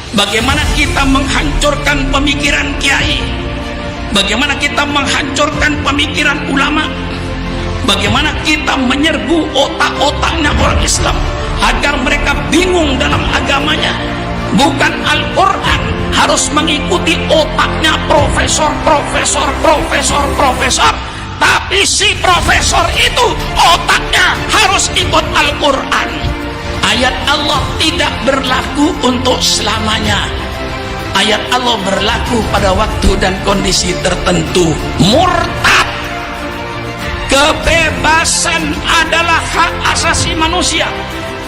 Bagaimana kita menghancurkan pemikiran kiai, bagaimana kita menghancurkan pemikiran ulama, bagaimana kita menyerbu otak-otaknya orang Islam agar mereka bingung dalam agamanya. Bukan Al-Quran harus mengikuti otaknya profesor, tapi si profesor itu otaknya harus ikut Al-Quran. Ayat Allah tidak berlaku untuk selamanya. Ayat Allah berlaku pada waktu dan kondisi tertentu. Murtad. Kebebasan adalah hak asasi manusia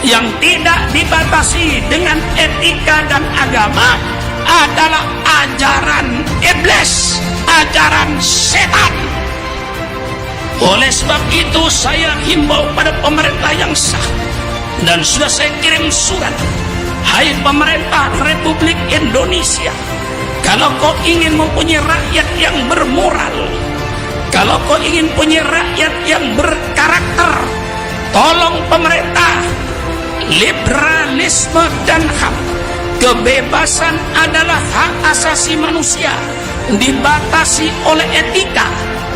yang tidak dibatasi dengan etika dan agama, adalah ajaran iblis, ajaran setan. Oleh sebab itu saya himbau pada pemerintah yang sah, dan sudah saya kirim surat. Hai pemerintah Republik Indonesia, kalau kau ingin mempunyai rakyat yang bermoral, kalau kau ingin punya rakyat yang berkarakter, tolong pemerintah, liberalisme dan HAM. Kebebasan adalah hak asasi manusia, dibatasi oleh etika,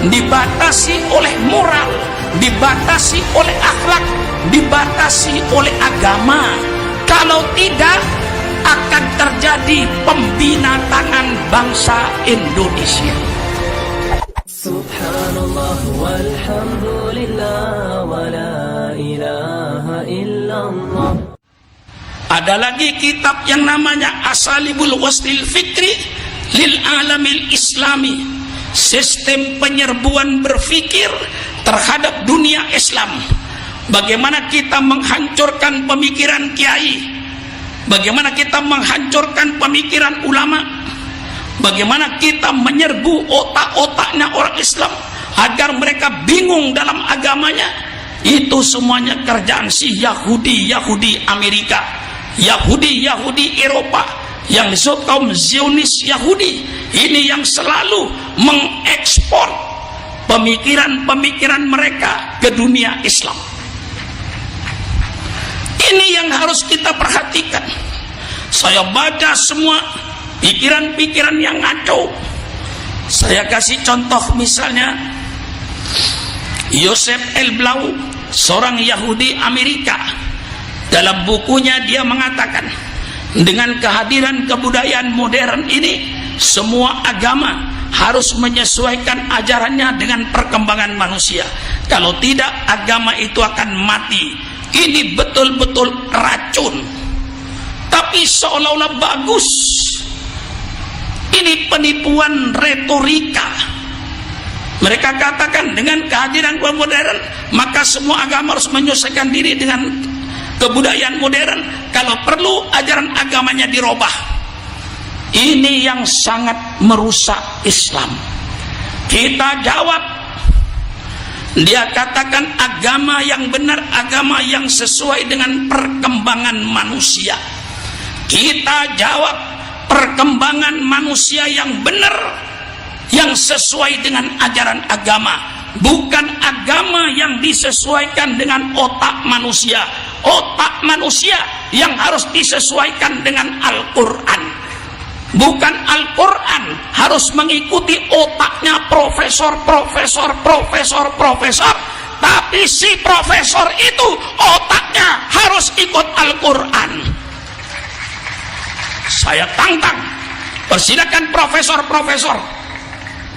dibatasi oleh moral, dibatasi oleh akhlak, dibatasi oleh agama. Kalau tidak, akan terjadi pembinatangan bangsa Indonesia. Subhanallah walhamdulillah wa la ilaha illallah. Ada lagi kitab yang namanya Asalibul Waslil Fikri lil Alamil Islami, sistem penyerbuan berfikir terhadap dunia Islam. Bagaimana kita menghancurkan pemikiran kiai, bagaimana kita menghancurkan pemikiran ulama, bagaimana kita menyerbu otak-otaknya orang Islam agar mereka bingung dalam agamanya. Itu semuanya kerjaan si Yahudi Amerika, Yahudi Eropa, yang disebut kaum Zionis Yahudi. Ini yang selalu mengekspor pemikiran-pemikiran mereka ke dunia Islam. Ini yang harus kita perhatikan. Saya baca semua pikiran-pikiran yang ngaco. Saya kasih contoh, misalnya Yosef El Blau, seorang Yahudi Amerika. Dalam bukunya dia mengatakan, dengan kehadiran kebudayaan modern ini, semua agama harus menyesuaikan ajarannya dengan perkembangan manusia. Kalau tidak, agama itu akan mati. Ini betul-betul racun, tapi seolah-olah bagus. Ini penipuan retorika. Mereka katakan dengan kehadiran modern, maka semua agama harus menyesuaikan diri dengan kebudayaan modern. Kalau perlu, ajaran agamanya dirubah. Ini yang sangat merusak Islam. Kita jawab, dia katakan agama yang benar, agama yang sesuai dengan perkembangan manusia. Kita jawab, perkembangan manusia yang benar, yang sesuai dengan ajaran agama, bukan agama yang disesuaikan dengan otak manusia. Otak manusia yang harus disesuaikan dengan Al-Quran, bukan Al-Quran harus mengikuti otaknya profesor, tapi si profesor itu otaknya harus ikut Al-Quran. Saya tantang, persilakan profesor,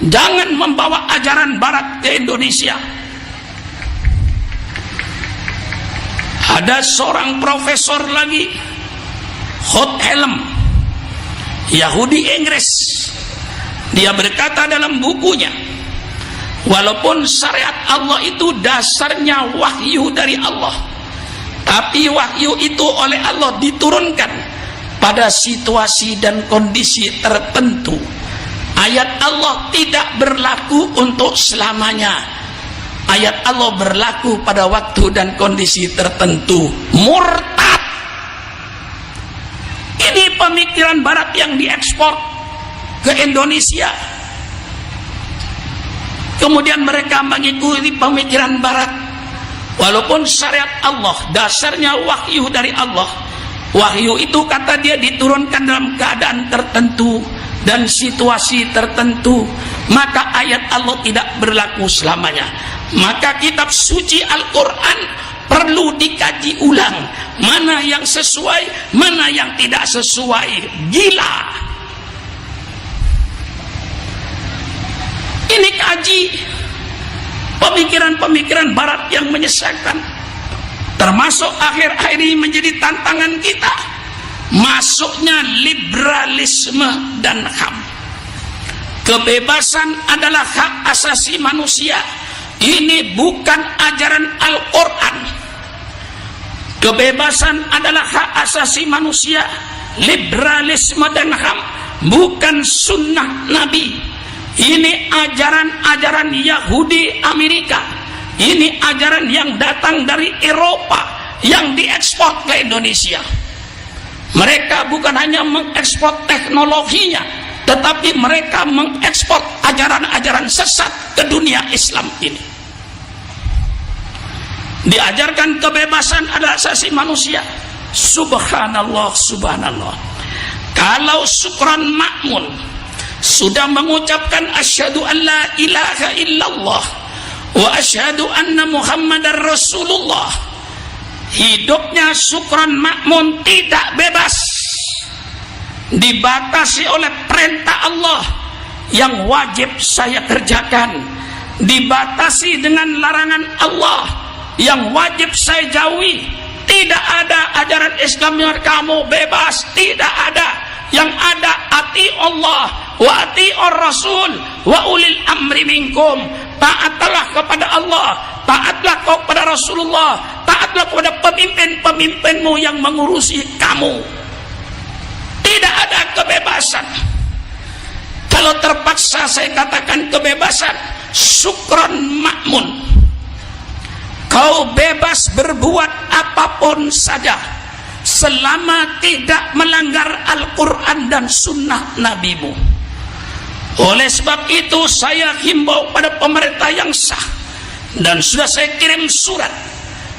jangan membawa ajaran barat ke Indonesia. Ada seorang profesor lagi, Hot Helm, Yahudi Inggris. Dia berkata dalam bukunya, walaupun syariat Allah itu dasarnya wahyu dari Allah, tapi wahyu itu oleh Allah diturunkan pada situasi dan kondisi tertentu. Ayat Allah tidak berlaku untuk selamanya. Ayat Allah berlaku pada waktu dan kondisi tertentu. Murtad. Ini pemikiran barat yang diekspor ke Indonesia. Kemudian mereka mengikuti pemikiran barat. Walaupun syariat Allah dasarnya wahyu dari Allah, Wahyu itu kata dia diturunkan dalam keadaan tertentu dan situasi tertentu, maka ayat Allah tidak berlaku selamanya. Maka kitab suci Al-Quran perlu dikaji ulang, mana yang sesuai, mana yang tidak sesuai. Gila. Ini kaji pemikiran-pemikiran barat yang menyesatkan. Termasuk akhir-akhir ini menjadi tantangan kita, masuknya liberalisme dan HAM. Kebebasan adalah hak asasi manusia. Ini bukan ajaran Al-Quran. Kebebasan adalah hak asasi manusia. Liberalisme dan HAM bukan sunnah Nabi. Ini ajaran-ajaran Yahudi Amerika. Ini ajaran yang datang dari Eropa yang diekspor ke Indonesia. Mereka bukan hanya mengekspor teknologinya, tetapi mereka mengekspor ajaran-ajaran sesat ke dunia Islam ini. Diajarkan kebebasan adalah asasi manusia. Subhanallah, subhanallah. Kalau Sukron Ma'mun sudah mengucapkan asyhadu an la ilaha illallah wa asyhadu anna Muhammadar Rasulullah, hidupnya Sukron Ma'mun tidak bebas, dibatasi oleh perintah Allah yang wajib saya kerjakan, dibatasi dengan larangan Allah yang wajib saya jauhi. Tidak ada ajaran Islam yang kamu bebas, tidak ada. Yang ada ati Allah wa ati'ur Rasul wa ulil amri minkum. Taatlah kepada Allah, taatlah kepada Rasulullah, taatlah kepada pemimpin-pemimpinmu yang mengurusi kamu. Tidak ada kebebasan. Kalau terpaksa saya katakan kebebasan, Sukron Ma'mun, kau bebas berbuat apapun saja selama tidak melanggar Al-Quran dan sunnah Nabimu. Oleh sebab itu saya himbau pada pemerintah yang sah, dan sudah saya kirim surat.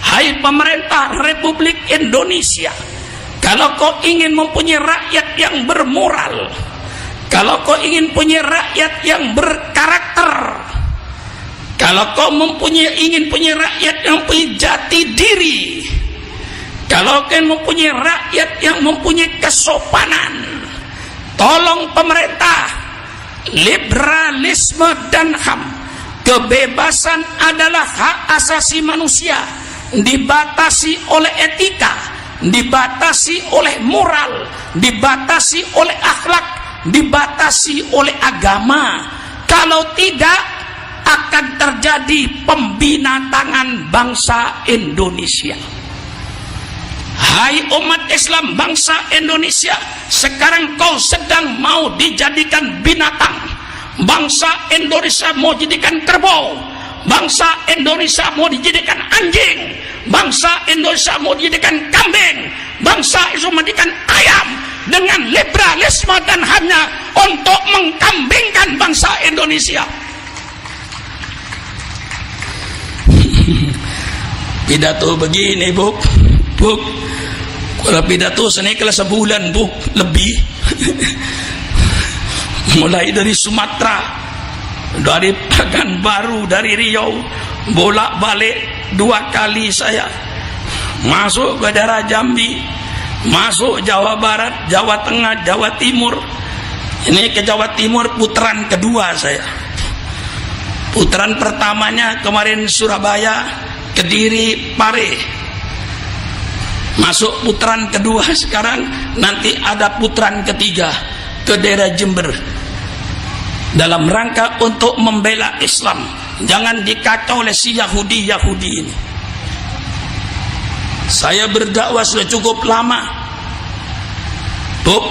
Hai pemerintah Republik Indonesia, kalau kau ingin mempunyai rakyat yang bermoral, kalau kau ingin punya rakyat yang berkarakter, kalau kau ingin punya rakyat yang punya jati diri, kalau kau mempunyai rakyat yang mempunyai kesopanan, tolong pemerintah, liberalisme dan HAM, kebebasan adalah hak asasi manusia, dibatasi oleh etika, dibatasi oleh moral, dibatasi oleh akhlak, dibatasi oleh agama. Kalau tidak, akan terjadi pembinatangan bangsa Indonesia. Hai umat Islam bangsa Indonesia, sekarang kau sedang mau dijadikan binatang. Bangsa Indonesia mau dijadikan kerbau, bangsa Indonesia mau dijadikan anjing, bangsa Indonesia mau dijadikan kambing, bangsa Indonesia mau dijadikan ayam, dengan liberalisme dan hanya untuk mengkambingkan bangsa Indonesia. Pidato begini, Bu, kalau pidato seni kelas sebulan, Bu, lebih. Mulai dari Sumatera, dari Pekanbaru, dari Riau, bolak-balik 2 kali saya masuk ke daerah Jambi, masuk Jawa Barat, Jawa Tengah, Jawa Timur. Ini ke Jawa Timur putaran kedua saya. Putaran pertamanya kemarin Surabaya, Kediri, Pare. Masuk putaran kedua sekarang, nanti ada putaran ketiga ke daerah Jember, dalam rangka untuk membela Islam. Jangan dikacau oleh si Yahudi ini. Saya berdakwah sudah cukup lama. Buk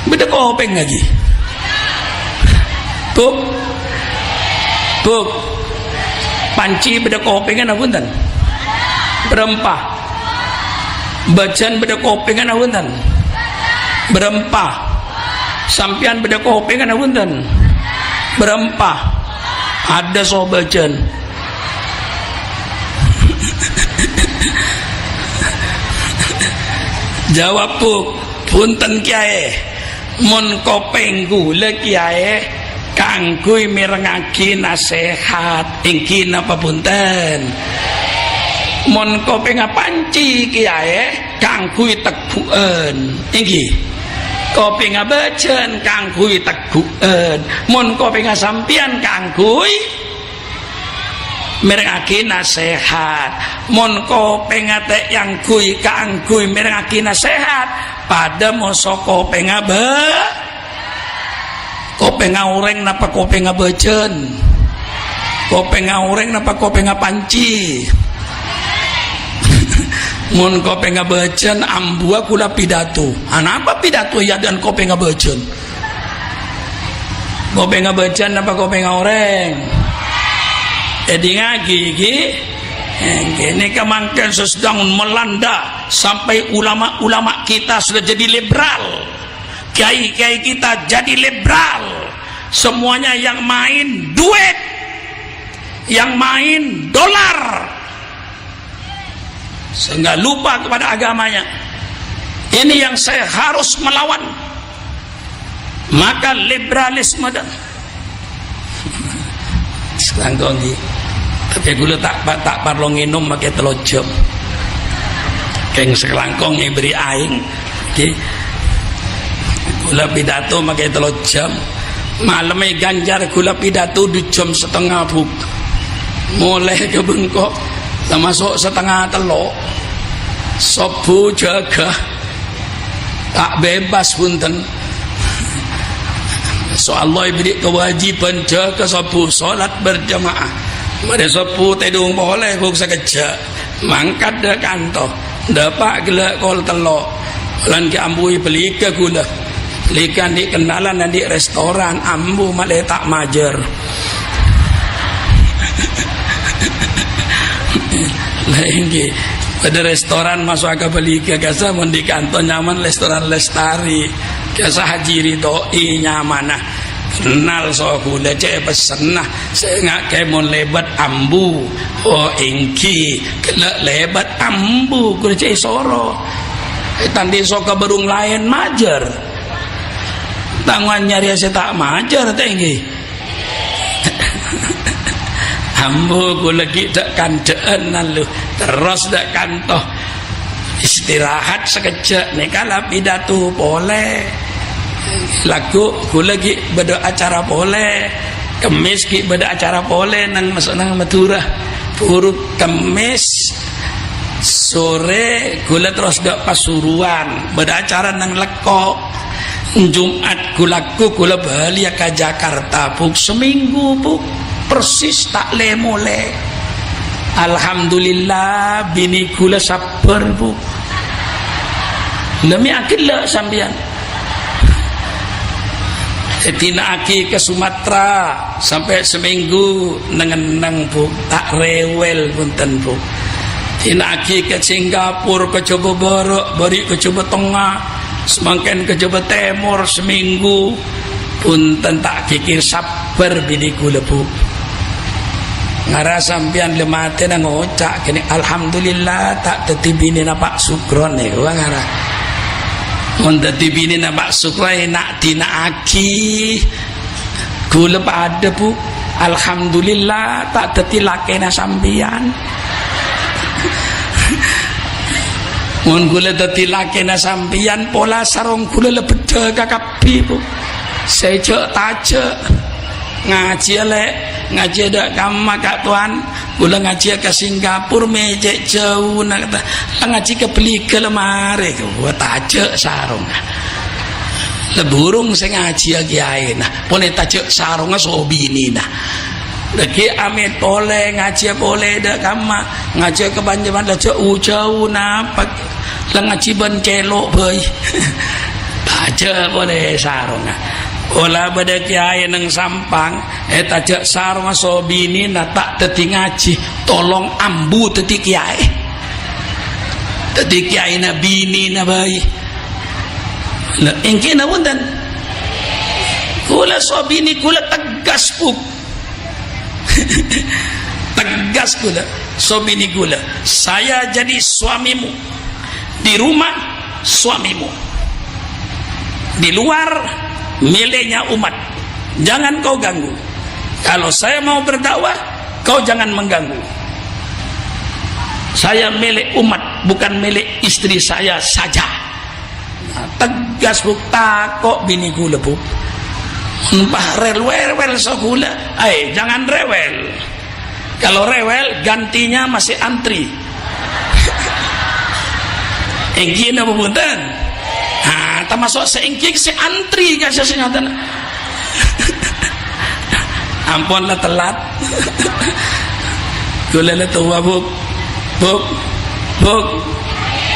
beda kopeng lagi. Buk panci beda kopengan apunten berempah, bajan beda kopengan apunten berempah, sampian beda kopengan apunten berempah, ada so bajan. Jawab puk, punten kiai, mun kopeng gula kiai kangkui mirengaki nasihat ingki napa punten. Mun kopeng panci kiai kangkui teguken ingki. Kopeng becen kangkui teguken. Mun kopeng sampian kangkui mirengaki nasihat. Mun kopeng ate yang kui kangkui mirengaki nasihat pada moso kopeng kopeng ureng napa kopeng becen, kopeng ureng napa kopeng panci. Mun kopeng becen ambua kula pidato. Anapa pidato ya dan kopeng becen? Kopeng becen napa kopeng ureng? Edi ngagi ini kemangkan sedang melanda sampai ulama-ulama kita sudah jadi liberal, kiai-kiai kita jadi liberal, semuanya yang main duit, yang main dolar, sehingga lupa kepada agamanya. Ini yang saya harus melawan. Maka liberalisme dan sekarang tapi gula tak perlu minum pakai telur jam keng sekelangkong yang beri aing gula pidato pakai telur jam malamnya ganjar gula pidato 2 jam setengah buk mulai ke bengkok termasuk setengah telur sobu jaga tak bebas punten. Soalnya beri kewajiban jaga sobu solat berjamaah. Mari sopu tedung boleh buk sekejap mangkat dah kantor dapat gelak kol telok lan ke ambui beli ke gula belikan di kenalan dan di restoran ambu malah tak majer lagi pada restoran masuk ke beli ke kasa di kantor nyaman restoran Lestari kasa hajiri doi nyaman nah kenal so gula cek pesen nah saya ngak kemon lebat ambu oh ingki kelak lebat ambu gula cek soro tandi so ke berung lain majer tangan nyari saya tak majer tinggi ambu gula kita kandaan lalu terus dak kantoh istirahat sekejap nih kalau pidato boleh lagu ku lagi beda acara boleh kemis ki beda acara boleh nang masuk nang Madura puruk kemis sore gula terus dak Pasuruan beda acara nang Lekok Jumat gula balik ke Jakarta puk seminggu puk persis tak lemole. Alhamdulillah bini gula sabar puk demi akil sambian tina aki ke Sumatera sampai seminggu nengenang bu tak rewel punten bu tina aki ke Singapura ke Coba Barat bari ke Coba Tengah semakin ke Coba Timur seminggu punten tak kikir sabar bini kula bu ngara sampian lemate nang ngocak kini alhamdulillah tak teti bini Pak Sukron nih gua ngara mendati bini nama sukrai nak tina aki gula pada bu alhamdulillah tak teti lakena sambian mun gula teti lakena sambian pola sarong gula lebeda kakapi bu sejak taja ngaji le ngaji dak kamma kak tuan gula ngaji ke Singapura mejek jauh nak kata ngaji ke beli ke lemari gua tajak sarung leburung saya ngaji kiai nah pone tajak sarung so bini nah lagi amit boleh ngaji boleh dak kamma ngaji ke Banjarmasin dak jauh napa ngaji ban celok boy tajak boleh sarung olah pada kiai nang Sampang tajak sarung so bini na tak teti ngaji tolong ambu teti kiai na bini na bayi lah engke na wonten kula so bini kula tegas puk tegas kula so bini kula saya jadi suamimu di rumah suamimu. Di luar miliknya umat, jangan kau ganggu. Kalau saya mau berdakwah, kau jangan mengganggu. Saya milik umat, bukan milik istri saya saja. Nah, tegas buk, takok bini gula buk. Entah rewel so gula. Jangan rewel. Kalau rewel gantinya masih antri. Engki apa punten? Termasuk seengki si antri kasih senyatan. Ampunlah telat. Gula tua buk. Buk,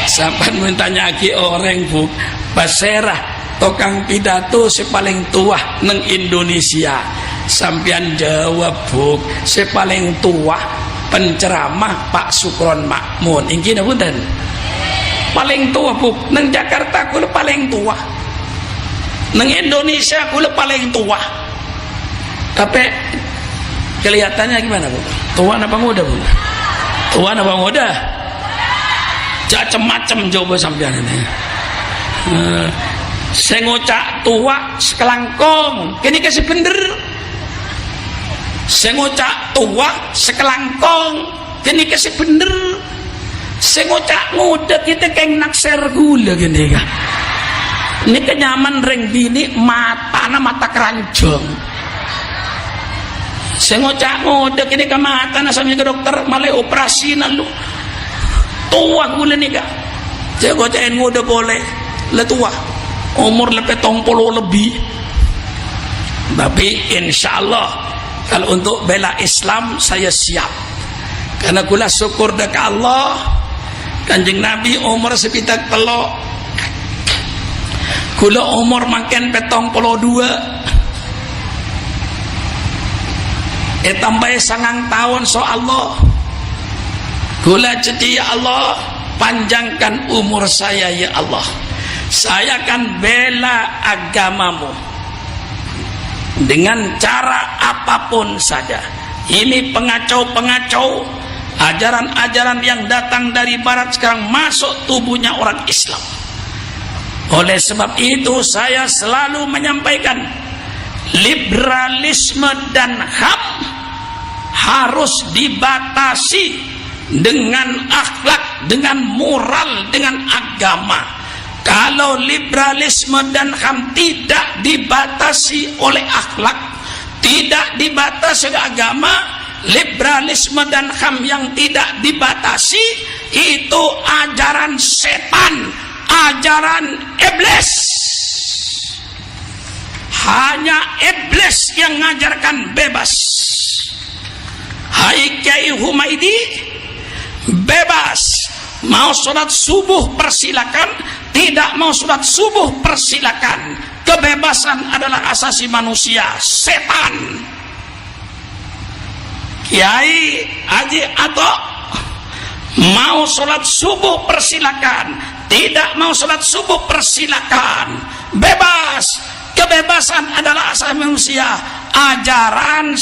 sampai mintanya lagi orang buk, Baserah tukang pidato si paling tua neng Indonesia. Sampian jawab buk, si paling tua penceramah Pak Sukron Makmun. Ingin apa dan? Paling tua buk, neng Jakarta kula paling tua, neng Indonesia kula paling tua. Tapi kelihatannya gimana buk? Tua apa muda buk? Tuan apa muda? Macam-macam coba sampean ini. Saya ngocak tua sekelangkong, kini kasih bener. Saya ngocak tua sekelangkong, kini kasih bener. Saya ngocak muda kita kayak nakser gula gini kan. Ini kenyaman ring bini mata keranjang. Saya ngocak muda kini ke mata sampai ke dokter malah operasi nalu tua gula nih kak. Saya ngocakin muda boleh le tua umur lebih 70 lebih, tapi insya Allah kalau untuk bela Islam saya siap, karena kula syukur dekat Allah Kanjeng Nabi umur sepitak telok, kula umur makin 72. Tambah 9 tahun so Allah gula jadi ya Allah panjangkan umur saya ya Allah, saya akan bela agamamu dengan cara apapun saja. Ini pengacau-pengacau ajaran-ajaran yang datang dari barat sekarang masuk tubuhnya orang Islam. Oleh sebab itu saya selalu menyampaikan liberalisme dan HAM harus dibatasi dengan akhlak, dengan moral, dengan agama. Kalau liberalisme dan HAM tidak dibatasi oleh akhlak, tidak dibatasi oleh agama, liberalisme dan HAM yang tidak dibatasi itu ajaran setan, ajaran iblis. Hanya iblis yang mengajarkan bebas. Hai Kiai Humaidi, bebas. Mau sholat subuh persilakan, tidak mau sholat subuh persilakan. Kebebasan adalah asasi manusia. Setan. Kiai Haji Ato, mau sholat subuh persilakan, tidak mau sholat subuh persilakan. Bebas. Kebebasan adalah asasi manusia. Ajaran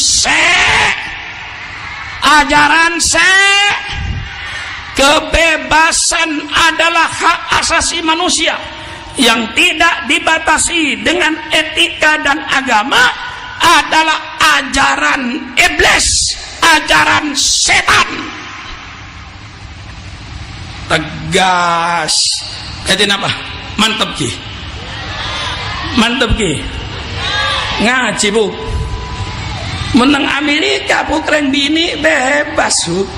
kebebasan adalah hak asasi manusia yang tidak dibatasi dengan etika dan agama, adalah ajaran iblis, ajaran setan. Tegas. Kayak apa? Mantap ki. Mantap ki. Ngaji bu. Menang Amerika bu keren bini bebas bu.